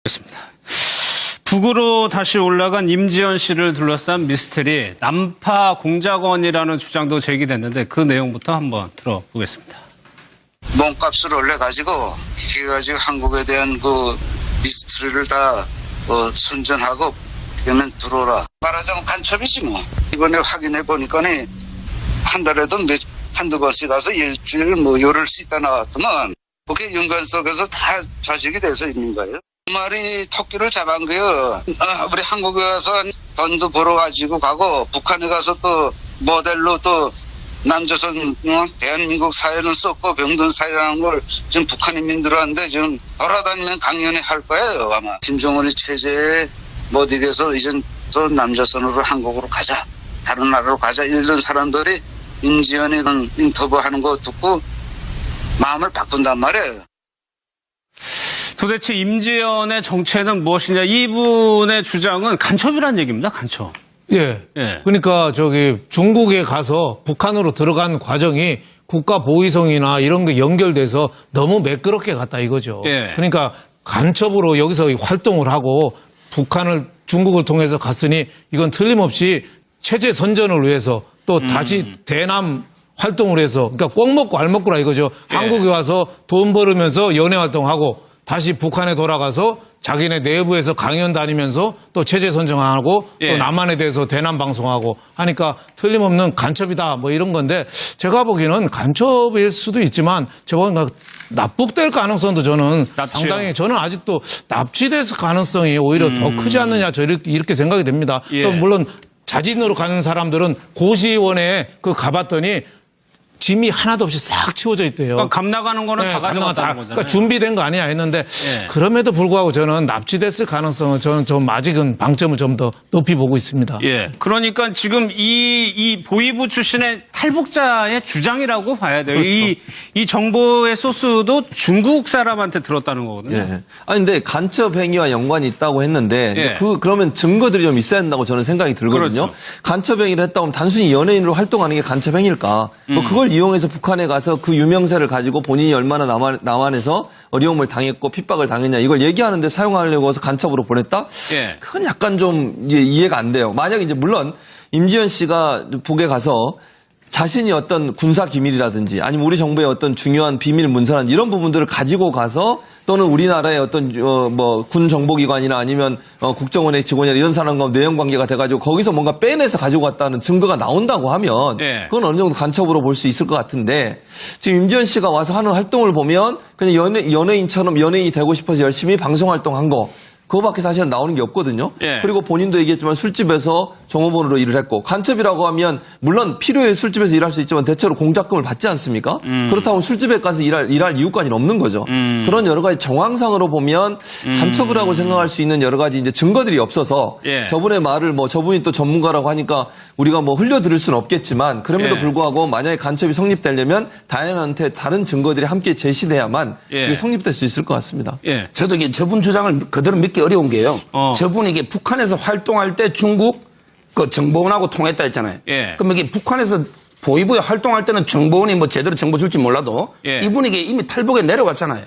알겠습니다. 북으로 다시 올라간 임지연 씨를 둘러싼 미스터리, 남파 공작원이라는 주장도 제기됐는데 그 내용부터 한번 들어보겠습니다. 몸값을 올려가지고 이래가지고 한국에 대한 그 미스터리를 다 선전하고 그러면 들어오라. 말하자면 간첩이지 뭐. 이번에 확인해 보니까는 한 달에도 한두 번씩 가서 일주일 뭐 요럴 수 있다 나왔더만 그게 연관 속에서 다 좌직이 돼서 있는 거예요. 그 말이 토끼를 잡은 거요. 우리 한국에 가서 돈도 벌어가지고 가고 북한에 가서 또 모델로 또 남조선 대한민국 사회를 썼고 병든 사회라는 걸 지금 북한 인민들한테 지금 돌아다니면 강연히 할 거예요 아마. 김정은이 체제에 못 이겨서 이젠 또 남조선으로 한국으로 가자, 다른 나라로 가자 이런 사람들이 임지연이 인터뷰하는 거 듣고 마음을 바꾼단 말이에요. 도대체 임지연의 정체는 무엇이냐? 이분의 주장은 간첩이라는 얘기입니다. 간첩. 예. 그러니까 중국에 가서 북한으로 들어간 과정이 국가 보위성이나 이런 게 연결돼서 너무 매끄럽게 갔다 이거죠. 예. 그러니까 간첩으로 여기서 활동을 하고 중국을 통해서 갔으니 이건 틀림없이 체제 선전을 위해서 또 다시 대남 활동을 해서 그러니까 꼭 먹고 알 먹고라 이거죠. 예. 한국에 와서 돈 벌으면서 연애 활동하고 다시 북한에 돌아가서 자기네 내부에서 강연 다니면서 또 체제 선정하고 예. 또 남한에 대해서 대남 방송하고 하니까 틀림없는 간첩이다 뭐 이런 건데 제가 보기에는 간첩일 수도 있지만 제가 보기에는 납북될 가능성도 저는 납치요. 상당히 저는 아직도 납치됐을 가능성이 오히려 더 크지 않느냐 이렇게 생각이 됩니다. 예. 또 물론 자진으로 가는 사람들은 고시원에 가봤더니 짐이 하나도 없이 싹 치워져 있대요. 그러니까 감 나가는 거는 네, 다 가져갔다는 거잖아요. 그러니까 준비된 거 아니야 했는데 예. 그럼에도 불구하고 저는 납치됐을 가능성은 저는 좀 아직은 방점을 좀 더 높이 보고 있습니다. 예. 그러니까 지금 이 보위부 출신의 탈북자의 주장이라고 봐야 돼요. 그렇죠. 이 정보의 소스도 중국 사람한테 들었다는 거거든요. 예. 아니 근데 간첩 행위와 연관이 있다고 했는데 예. 그러면 증거들이 좀 있어야 된다고 저는 생각이 들거든요. 그렇죠. 간첩 행위를 했다고 하면 단순히 연예인으로 활동하는 게 간첩 행위일까? 뭐 그걸 이용해서 북한에 가서 그 유명세를 가지고 본인이 얼마나 남한에서 어려움을 당했고 핍박을 당했냐 이걸 얘기하는데 사용하려고 해서 간첩으로 보냈다? 예. 그건 약간 좀 이해가 안 돼요. 만약에 이제 물론 임지연 씨가 북에 가서 자신이 어떤 군사 기밀이라든지 아니면 우리 정부의 어떤 중요한 비밀 문서라든지 이런 부분들을 가지고 가서 또는 우리나라의 어떤 군 정보기관이나 아니면 국정원의 직원이나 이런 사람과 내연 관계가 돼가지고 거기서 뭔가 빼내서 가지고 갔다는 증거가 나온다고 하면 네. 그건 어느 정도 간첩으로 볼 수 있을 것 같은데 지금 임지연 씨가 와서 하는 활동을 보면 그냥 연예인처럼 연예인이 되고 싶어서 열심히 방송 활동한 거 그거밖에 사실은 나오는 게 없거든요. 예. 그리고 본인도 얘기했지만 술집에서 종업원으로 일을 했고 간첩이라고 하면 물론 필요해 술집에서 일할 수 있지만 대체로 공작금을 받지 않습니까? 그렇다고 술집에 가서 일할 이유까지는 없는 거죠. 그런 여러 가지 정황상으로 보면 간첩이라고 생각할 수 있는 여러 가지 이제 증거들이 없어서 예. 저분의 말을 저분이 또 전문가라고 하니까 우리가 흘려 들을 수는 없겠지만 그럼에도 예. 불구하고 만약에 간첩이 성립되려면 다양한테 다른 증거들이 함께 제시돼야만 예. 이게 성립될 수 있을 것 같습니다. 예. 저도 이게 저분 주장을 그대로 믿기 어려운 게요. 저분이 이게 북한에서 활동할 때 중국 그 정보원하고 통했다 했잖아요. 예. 그럼 이게 북한에서 보위부에 활동할 때는 정보원이 제대로 정보 줄지 몰라도 예. 이분이 이게 이미 탈북에 내려갔잖아요.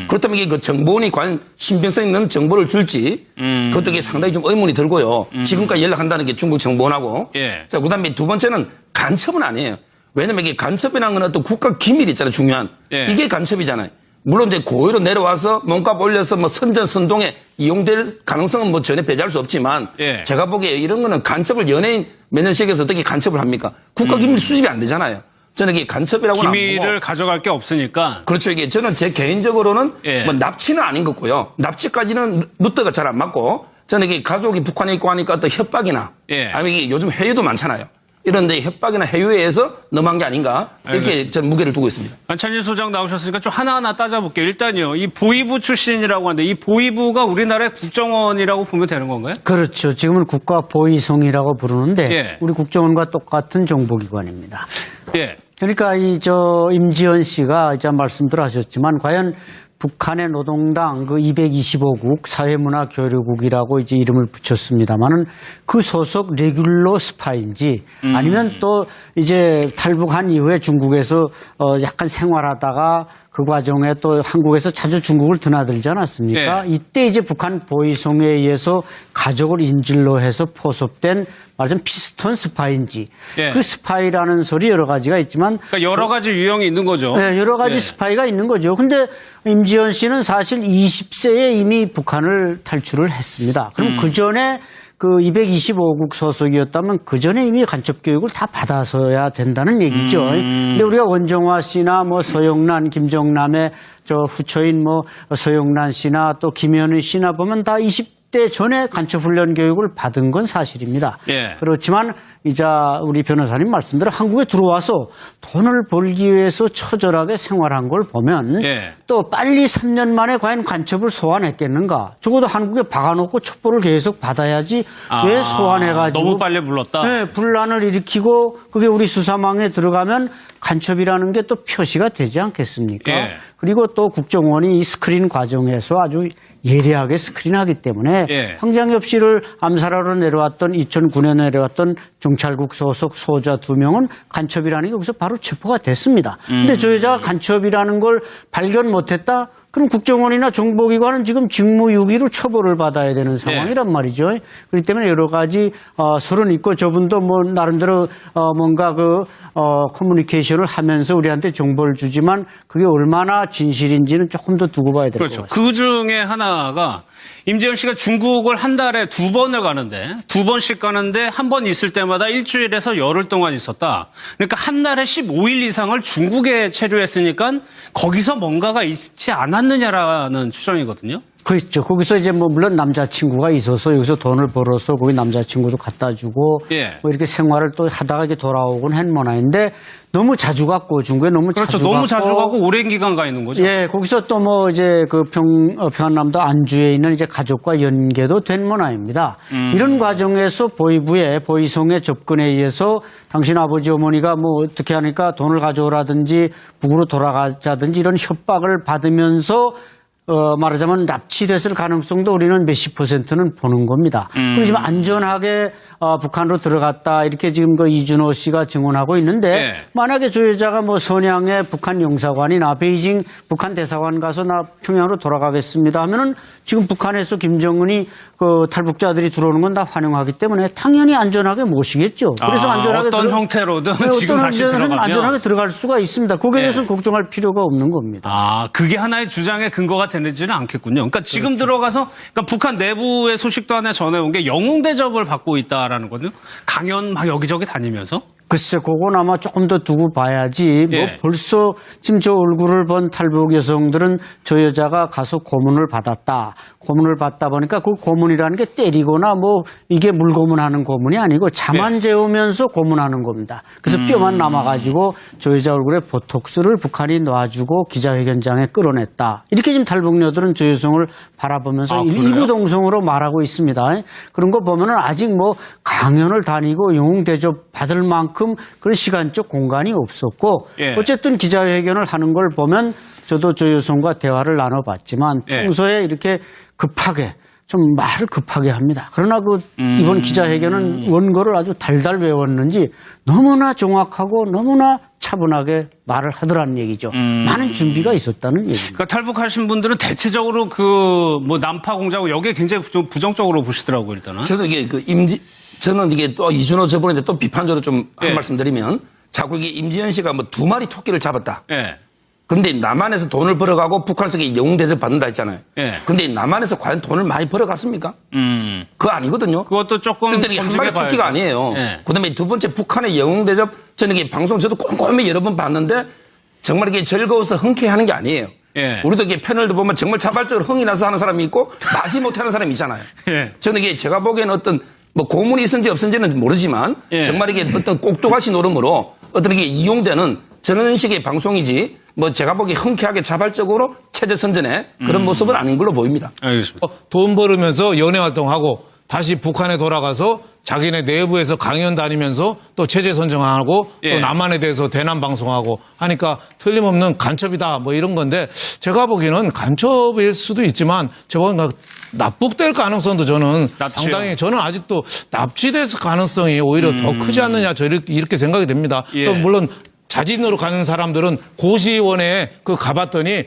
그렇다면 이게 그 정보원이 과연 신빙성 있는 정보를 줄지 그것도 이게 상당히 좀 의문이 들고요. 지금까지 연락한다는 게 중국 정보원하고. 예. 자, 그다음에 두 번째는 간첩은 아니에요. 왜냐면 이게 간첩이라는 건 어떤 국가 기밀이 있잖아요. 중요한. 예. 이게 간첩이잖아요. 물론 이제 고의로 내려와서 몸값 올려서 선전선동에 이용될 가능성은 전혀 배제할 수 없지만 예. 제가 보기에 이런 거는 간첩을 연예인 몇 년씩 해서 어떻게 간첩을 합니까? 국가기밀 수집이 안 되잖아요. 저는 이게 간첩이라고는 안 보고. 기밀을 가져갈 게 없으니까. 그렇죠. 이게 저는 제 개인적으로는 예. 납치는 아닌 것 같고요. 납치까지는 루트가 잘 안 맞고 저는 이게 가족이 북한에 있고 하니까 어떤 협박이나 예. 아니면 이게 요즘 해유도 많잖아요. 이런데 협박이나 해유에 의해서 넘어간 게 아닌가 이렇게 저는 무게를 두고 있습니다. 안찬일 소장 나오셨으니까 좀 하나하나 따져볼게요. 일단요, 이 보위부 출신이라고 하는데 이 보위부가 우리나라의 국정원이라고 보면 되는 건가요? 그렇죠. 지금은 국가보위성이라고 부르는데 예. 우리 국정원과 똑같은 정보기관입니다. 예. 그러니까 임지연 씨가 이제 말씀들 하셨지만 과연 북한의 노동당 그 225국 사회문화교류국이라고 이제 이름을 붙였습니다만은 그 소속 레귤러 스파인지 아니면 또 이제 탈북한 이후에 중국에서 약간 생활하다가 그 과정에 또 한국에서 자주 중국을 드나들지 않았습니까? 네. 이때 이제 북한 보위성에 의해서 가족을 인질로 해서 포섭된 말하자면 피스톤 스파이인지 네. 그 스파이라는 소리 여러 가지가 있지만 그러니까 여러 가지 유형이 있는 거죠. 네, 여러 가지 네. 스파이가 있는 거죠. 근데 임지연 씨는 사실 20세에 이미 북한을 탈출을 했습니다. 그럼 그 전에 그 225국 소속이었다면 그 전에 이미 간첩 교육을 다 받아서야 된다는 얘기죠. 근데 우리가 원정화 씨나 뭐 서영란, 김정남의 저 후처인 뭐 서영란 씨나 또 김현희 씨나 보면 다 20대 전에 간첩 훈련 교육을 받은 건 사실입니다. 예. 그렇지만 이제 우리 변호사님 말씀대로 한국에 들어와서 돈을 벌기 위해서 처절하게 생활한 걸 보면 예. 또 빨리 3년 만에 과연 간첩을 소환했겠는가? 적어도 한국에 박아놓고 첩보를 계속 받아야지 왜 소환해가지고 너무 빨리 불렀다. 네, 분란을 일으키고 그게 우리 수사망에 들어가면 간첩이라는 게 또 표시가 되지 않겠습니까? 예. 그리고 또 국정원이 이 스크린 과정에서 아주 예리하게 스크린하기 때문에 예. 황장엽 씨를 암살하러 내려왔던 2009년에 내려왔던 경찰국 소속 소자 2명은 간첩이라는 게 여기서 바로 체포가 됐습니다. 근데 저 여자가 간첩이라는 걸 발견 못했다? 그럼 국정원이나 정보기관은 지금 직무유기로 처벌을 받아야 되는 상황이란 말이죠. 그렇기 때문에 여러 가지 설은 있고 저분도 뭐 나름대로 뭔가 커뮤니케이션을 하면서 우리한테 정보를 주지만 그게 얼마나 진실인지는 조금 더 두고 봐야 될 것 그렇죠. 같습니다. 그 중에 하나가 임지연 씨가 중국을 한 달에 2번을 가는데 2번씩 가는데 한 번 있을 때마다 일주일에서 열흘 동안 있었다. 그러니까 한 달에 15일 이상을 중국에 체류했으니까 거기서 뭔가가 있지 않았느냐라는 추정이거든요. 그렇죠. 거기서 이제 뭐 물론 남자친구가 있어서 여기서 돈을 벌어서 거기 남자친구도 갖다 주고 예. 뭐 이렇게 생활을 또 하다가 이제 돌아오곤 한 모양인데 너무 자주 갔고 중국에 너무 그렇죠. 자주 너무 갔고 자주 가고 오랜 기간 가 있는 거죠. 예, 거기서 또 뭐 이제 그 평안남도 안주에 있는 이제 가족과 연계도 된 모양입니다. 이런 과정에서 보위부의 보위성의 접근에 의해서 당신 아버지 어머니가 뭐 어떻게 하니까 돈을 가져오라든지 북으로 돌아가자든지 이런 협박을 받으면서 말하자면 납치됐을 가능성도 우리는 몇십 %는 보는 겁니다. 그렇지만 안전하게 북한으로 들어갔다 이렇게 지금 그 이준호 씨가 증언하고 있는데 네. 만약에 저 여자가 뭐 선양의 북한 영사관이나 베이징 북한 대사관 가서 나 평양으로 돌아가겠습니다 하면은 지금 북한에서 김정은이 그 탈북자들이 들어오는 건 다 환영하기 때문에 당연히 안전하게 모시겠죠. 그래서 안전하게 어떤 형태로든 지금 어떤 다시 형태로든 들어가면 안전하게 들어갈 수가 있습니다. 거기에 대해서 네. 걱정할 필요가 없는 겁니다. 그게 하나의 주장의 근거가 되지는 않겠군요. 그러니까 지금 들어가서 그러니까 북한 내부의 소식도 하나 전해온 게 영웅 대접을 받고 있다라는 거거든요. 강연 막 여기저기 다니면서. 글쎄, 그건 아마 조금 더 두고 봐야지. 뭐 예. 벌써 지금 저 얼굴을 본 탈북 여성들은 저 여자가 가서 고문을 받았다. 고문을 받다 보니까 그 고문이라는 게 때리거나 뭐 이게 물고문하는 고문이 아니고 잠안 재우면서 고문하는 겁니다. 그래서 뼈만 남아가지고 저 여자 얼굴에 보톡스를 북한이 놔주고 기자회견장에 끌어냈다. 이렇게 지금 탈북녀들은 저 여성을 바라보면서 그래요? 이구동성으로 말하고 있습니다. 그런 거 보면은 아직 뭐 강연을 다니고 영웅 대접 받을 만큼 그런 시간적 공간이 없었고 예. 어쨌든 기자회견을 하는 걸 보면 저도 저 여성과 대화를 나눠봤지만 예. 평소에 이렇게 급하게 좀 말을 급하게 합니다. 그러나 그 이번 기자회견은 원고를 아주 달달 외웠는지 너무나 정확하고 너무나 차분하게 말을 하더라는 얘기죠. 많은 준비가 있었다는 얘기입니다. 그러니까 탈북하신 분들은 대체적으로 그 뭐 난파 공작고 여기에 굉장히 좀 부정적으로 보시더라고요, 일단은. 저도 이게 저는 이게 또 이준호 저번에 또 비판적으로 좀 한 예. 말씀 드리면 자꾸 이게 임지연 씨가 뭐 2마리 토끼를 잡았다. 예. 근데 남한에서 돈을 벌어가고 북한에서 영웅 대접 받는다 했잖아요. 예. 근데 남한에서 과연 돈을 많이 벌어갔습니까? 그거 아니거든요. 그것도 조금 일단 이게 한 마리 검증해 토끼가 봐야죠. 아니에요. 예. 그다음에 두 번째 북한의 영웅 대접 저는 이게 방송 저도 꼼꼼히 여러 번 봤는데 정말 이게 즐거워서 흔쾌하는 게 아니에요. 예. 우리도 이게 패널도 보면 정말 자발적으로 흥이 나서 하는 사람이 있고 마지 못하는 사람이 있잖아요. 예. 저는 이게 제가 보기에는 어떤 뭐 고문이 있은지 없은지는 모르지만 예. 정말 이게 어떤 꼭두가시 노름으로 어떤 이게 이용되는 저런 식의 방송이지 뭐 제가 보기에 흔쾌하게 자발적으로 체제 선전의 그런 모습은 아닌 걸로 보입니다. 알겠습니다. 돈 벌으면서 연애 활동하고 다시 북한에 돌아가서 자기네 내부에서 강연 다니면서 또 체제 선정하고 예. 또 남한에 대해서 대남 방송하고 하니까 틀림없는 간첩이다 뭐 이런 건데 제가 보기에는 간첩일 수도 있지만 제가 보기에는 납북될 가능성도 저는 납치요. 상당히 저는 아직도 납치될 가능성이 오히려 더 크지 않느냐 저 이렇게 생각이 됩니다. 예. 또 물론 사진으로 가는 사람들은 고시원에 그 가봤더니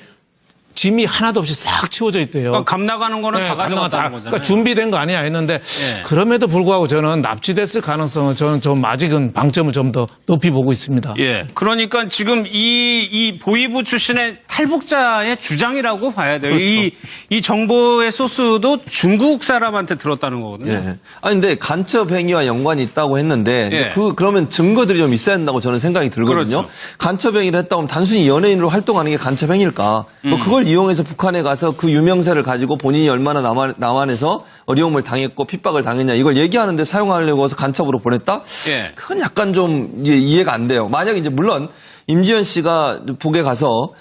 짐이 하나도 없이 싹 치워져 있대요. 그러니까 감 나가는 거는 다 감나가 가져갔다는 거잖아요. 그러니까 준비된 거 아니야 했는데 예. 그럼에도 불구하고 저는 납치됐을 가능성은 저는 좀 아직은 방점을 좀 더 높이 보고 있습니다. 예. 그러니까 지금 이 보위부 출신의 탈북자의 주장이라고 봐야 돼요. 이 정보의 소스도 중국 사람한테 들었다는 거거든요. 예. 아니 근데 간첩 행위와 연관이 있다고 했는데 예. 그러면 증거들이 좀 있어야 된다고 저는 생각이 들거든요. 그렇죠. 간첩 행위를 했다고 하면 단순히 연예인으로 활동하는 게 간첩 행위일까? 뭐 그걸 이용해서 북한에 가서 그 유명세를 가지고 본인이 얼마나 남한에서 어려움을 당했고 핍박을 당했냐 이걸 얘기하는데 사용하려고 해서 간첩으로 보냈다? 예. 그건 약간 좀 이제 이해가 안 돼요. 만약에 이제 물론 임지연 씨가 북에 가서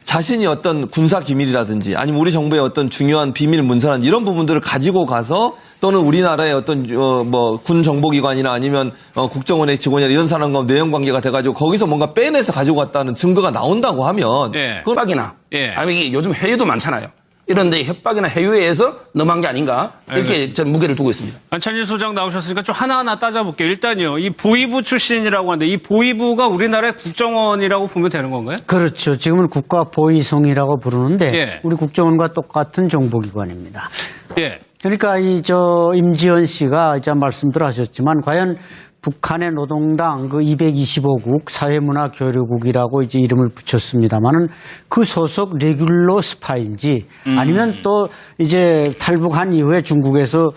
자신이 어떤 군사 기밀이라든지 아니면 우리 정부의 어떤 중요한 비밀 문서란 이런 부분들을 가지고 가서 또는 우리나라의 어떤 뭐 군 정보기관이나 아니면 국정원의 직원이나 이런 사람과 내연 관계가 돼가지고 거기서 뭔가 빼내서 가지고 왔다는 증거가 나온다고 하면 예. 협박이나 예. 아니면 이게 요즘 해유도 많잖아요. 이런데 협박이나 해유에 의해서 넘어간 게 아닌가 이렇게 저는 무게를 두고 있습니다. 안찬일 소장 나오셨으니까 좀 하나하나 따져볼게요. 일단요, 이 보위부 출신이라고 하는데 이 보위부가 우리나라의 국정원이라고 보면 되는 건가요? 그렇죠. 지금은 국가보위성이라고 부르는데 예. 우리 국정원과 똑같은 정보기관입니다. 예. 그러니까 임지연 씨가 이제 말씀들 하셨지만 과연 북한의 노동당 그 225국 사회문화교류국이라고 이제 이름을 붙였습니다만은 그 소속 레귤러 스파인지 아니면 또 이제 탈북한 이후에 중국에서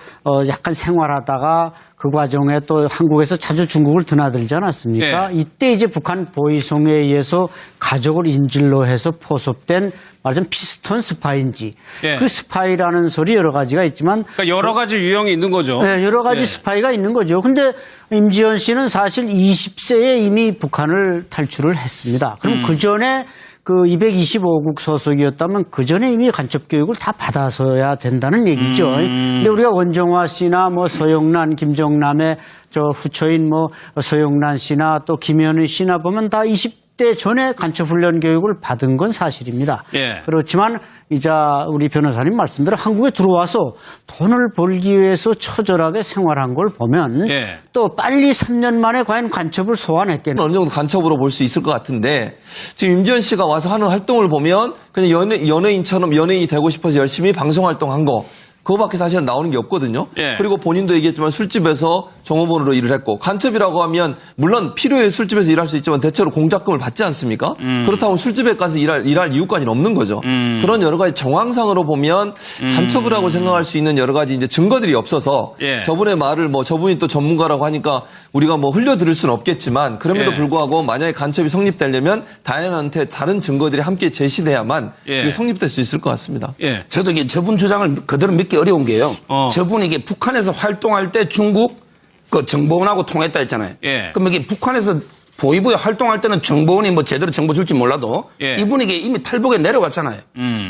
약간 생활하다가 그 과정에 또 한국에서 자주 중국을 드나들지 않았습니까? 네. 이때 이제 북한 보위성에 의해서 가족을 인질로 해서 포섭된 말하자면 피스톤 스파인지 네. 그 스파이라는 소리 여러 가지가 있지만 그러니까 여러 가지 유형이 있는 거죠. 네, 여러 가지 네. 스파이가 있는 거죠. 근데 임지연 씨는 사실 20세에 이미 북한을 탈출을 했습니다. 그럼 그 전에 그 225국 소속이었다면 그 전에 이미 간첩 교육을 다 받아서야 된다는 얘기죠. 근데 우리가 원정화 씨나 뭐 서영란, 김정남의 저 후처인 뭐 서영란 씨나 또 김현희 씨나 보면 다 20대 전에 간첩 훈련 교육을 받은 건 사실입니다. 예. 그렇지만 이제 우리 변호사님 말씀대로 한국에 들어와서 돈을 벌기 위해서 처절하게 생활한 걸 보면 예. 또 빨리 3년 만에 과연 간첩을 소환했겠네. 어느 정도 간첩으로 볼 수 있을 것 같은데 지금 임지연 씨가 와서 하는 활동을 보면 그냥 연예인처럼 연예인이 되고 싶어서 열심히 방송 활동한 거 그거밖에 사실은 나오는 게 없거든요. 예. 그리고 본인도 얘기했지만 술집에서 종업원으로 일을 했고 간첩이라고 하면 물론 필요해 술집에서 일할 수 있지만 대체로 공작금을 받지 않습니까? 그렇다면 술집에 가서 일할 이유까지는 없는 거죠. 그런 여러 가지 정황상으로 보면 간첩이라고 생각할 수 있는 여러 가지 이제 증거들이 없어서 예. 저분의 말을 뭐 저분이 또 전문가라고 하니까 우리가 뭐 흘려들을 수는 없겠지만 그럼에도 예. 불구하고 만약에 간첩이 성립되려면 다양한테 다른 증거들이 함께 제시돼야만 예. 이게 성립될 수 있을 것 같습니다. 예. 저도 이게 저분 주장을 그대로 믿기 어려운 게요. 저분이 이게 북한에서 활동할 때 중국 그 정보원하고 통했다 했잖아요. 예. 그럼 이게 북한에서 보위부에 활동할 때는 정보원이 뭐 제대로 정보 줄지 몰라도 예. 이분이 이게 이미 탈북에 내려갔잖아요.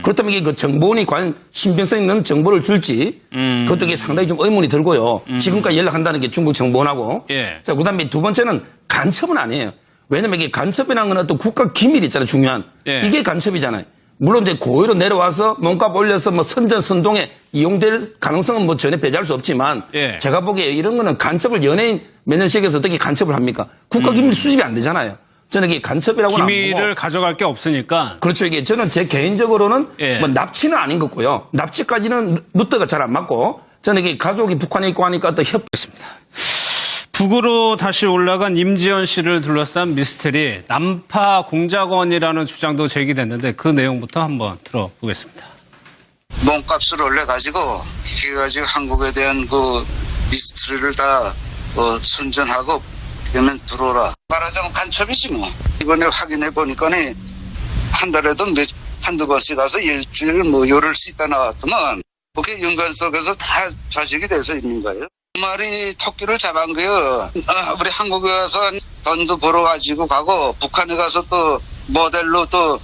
그렇다면 이게 그 정보원이 과연 신빙성 있는 정보를 줄지 그것도 이게 상당히 좀 의문이 들고요. 지금까지 연락한다는 게 중국 정보원하고. 예. 자, 그다음에 두 번째는 간첩은 아니에요. 왜냐면 이게 간첩이라는 건 어떤 국가 기밀 있잖아요. 중요한. 예. 이게 간첩이잖아요. 물론 이제 고의로 내려와서 몸값 올려서 뭐 선전선동에 이용될 가능성은 뭐 전혀 배제할 수 없지만 예. 제가 보기에 이런 거는 간첩을 연예인 몇 년씩 해서 어떻게 간첩을 합니까? 국가 기밀 수집이 안 되잖아요. 저는 이게 간첩이라고는 안 기밀을 보고. 가져갈 게 없으니까. 그렇죠. 이게 저는 제 개인적으로는 예. 뭐 납치는 아닌 것 같고요. 납치까지는 루트가 잘 안 맞고 저는 이게 가족이 북한에 있고 하니까 어떤 협박입니다. 북으로 다시 올라간 임지연 씨를 둘러싼 미스테리 남파 공작원이라는 주장도 제기됐는데 그 내용부터 한번 들어보겠습니다. 몸값을 올려가지고 그래가지고 한국에 대한 그 미스터리를 다 선전하고 그러면 들어오라. 말하자면 간첩이지 뭐. 이번에 확인해 보니까는 한 달에도 한두 번씩 가서 일주일 뭐 요럴 수 있다 나왔더만 그게 연관 속에서 다 좌직이 돼서 있는 거예요. 그 말이 토끼를 잡은 거예요. 우리 한국에 가서 돈도 벌어가지고 가고 북한에 가서 또 모델로 또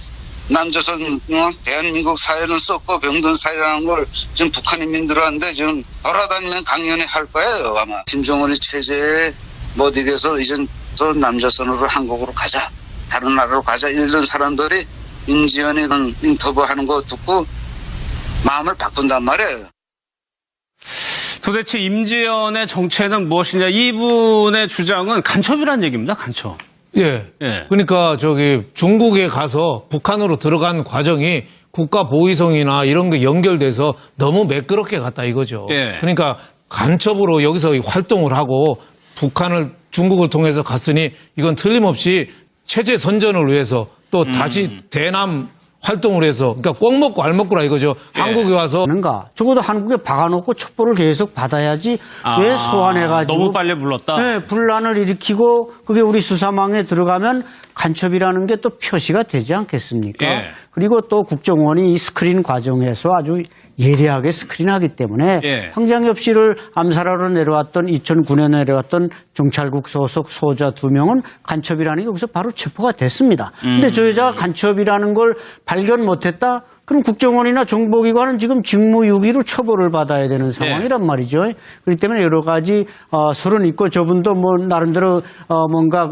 남조선 대한민국 사회는 썩고 병든 사회라는 걸 지금 북한 인민들한테 지금 돌아다니면 강연히 할 거예요 아마. 김정은이 체제에 못 이겨서 이젠 또 남조선으로 한국으로 가자 다른 나라로 가자 이런 사람들이 임지연이 인터뷰하는 거 듣고 마음을 바꾼단 말이에요. 도대체 임지연의 정체는 무엇이냐? 이분의 주장은 간첩이라는 얘기입니다. 간첩. 예. 예. 그러니까 중국에 가서 북한으로 들어간 과정이 국가 보위성이나 이런 게 연결돼서 너무 매끄럽게 갔다 이거죠. 예. 그러니까 간첩으로 여기서 활동을 하고 중국을 통해서 갔으니 이건 틀림없이 체제 선전을 위해서 또 다시 대남 활동을 해서 그러니까 꼭 먹고 알 먹고라 이거죠. 예. 한국에 와서 는가 적어도 한국에 박아놓고 첩보를 계속 받아야지 왜 소환해가지고 너무 빨리 불렀다. 네, 분란을 일으키고 그게 우리 수사망에 들어가면 간첩이라는 게 또 표시가 되지 않겠습니까? 예. 그리고 또 국정원이 이 스크린 과정에서 아주 예리하게 스크린하기 때문에 예. 황장엽 씨를 암살하러 내려왔던 2009년에 내려왔던 경찰국 소속 소자 2명은 간첩이라는 게 여기서 바로 체포가 됐습니다. 근데 저 여자가 간첩이라는 걸 발견 못했다? 그럼 국정원이나 정보기관은 지금 직무유기로 처벌을 받아야 되는 상황이란 말이죠. 그렇기 때문에 여러 가지 설은 있고 저분도 뭐 나름대로 뭔가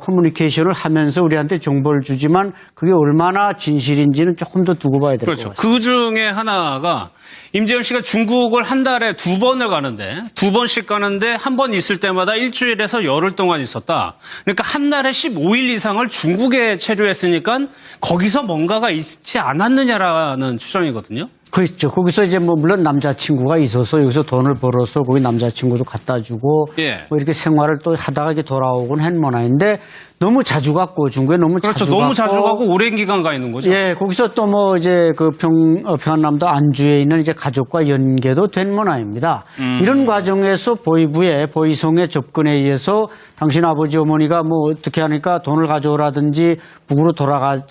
커뮤니케이션을 하면서 우리한테 정보를 주지만 그게 얼마나 진실인지는 조금 더 두고 봐야 될 것 그렇죠. 같습니다. 그 중에 하나가 임재현 씨가 중국을 한 달에 2번을 가는데 2번씩 가는데 한 번 있을 때마다 일주일에서 열흘 동안 있었다. 그러니까 한 달에 15일 이상을 중국에 체류했으니까 거기서 뭔가가 있지 않았느냐라는 추정이거든요. 그렇죠. 거기서 이제 뭐 물론 남자친구가 있어서 여기서 돈을 벌어서 거기 남자친구도 갖다 주고 예. 뭐 이렇게 생활을 또 하다가 이렇게 돌아오곤 한 모양인데 너무 자주 갔고 중국에 너무 그렇죠. 자주 너무 갔고 자주 가고 오랜 기간 가 있는 거죠. 예, 거기서 또 뭐 이제 평안남도 안주에 있는 이제 가족과 연계도 된 모양입니다. 이런 과정에서 보이성의 접근에 의해서 당신 아버지 어머니가 뭐 어떻게 하니까 돈을 가져오라든지 북으로 돌아가자.